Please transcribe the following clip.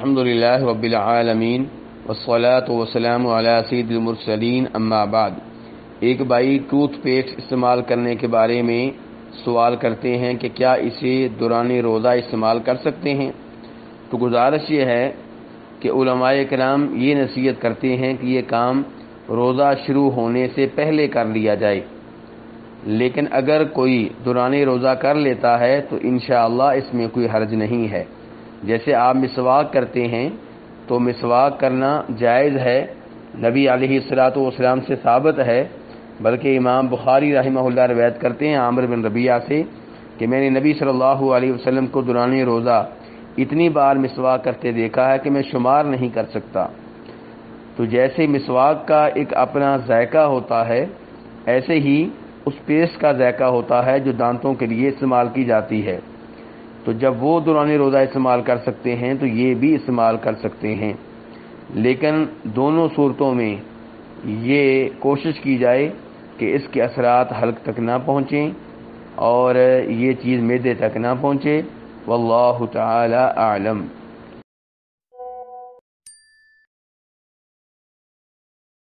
الحمدللہ رب العالمین والصلاة والسلام علی سید المرسلین اما بعد۔ ایک بھائی ٹوتھ پیسٹ استعمال کرنے کے بارے میں سوال کرتے ہیں کہ کیا اسے دوران روزہ استعمال کر سکتے ہیں؟ تو گزارش یہ ہے کہ علماء کرام یہ نصیحت کرتے ہیں کہ یہ کام روزہ شروع ہونے سے پہلے کر لیا جائے، لیکن اگر کوئی دوران روزہ کر لیتا ہے تو انشاءاللہ اس میں کوئی حرج نہیں ہے۔ جیسے آپ مسواک کرتے ہیں تو مسواک کرنا جائز ہے، نبی علیہ الصلوۃ والسلام سے ثابت ہے، بلکہ امام بخاری رحمہ اللہ روایت کرتے ہیں عامر بن ربیعہ سے کہ میں نے نبی صلی اللہ علیہ وسلم کو دوران روزہ اتنی بار مسواک کرتے دیکھا ہے کہ میں شمار نہیں کر سکتا۔ تو جیسے مسواک کا ایک اپنا ذائقہ ہوتا ہے، ایسے ہی اس پیسٹ کا ذائقہ ہوتا ہے جو دانتوں کے لیے استعمال کی جاتی ہے۔ تو جب وہ دوران روزہ استعمال کر سکتے ہیں تو یہ بھی استعمال کر سکتے ہیں، لیکن دونوں صورتوں میں یہ کوشش کی جائے کہ اس کے اثرات حلق تک نہ پہنچیں اور یہ چیز معدے تک نہ پہنچے۔ واللہ تعالی اعلم۔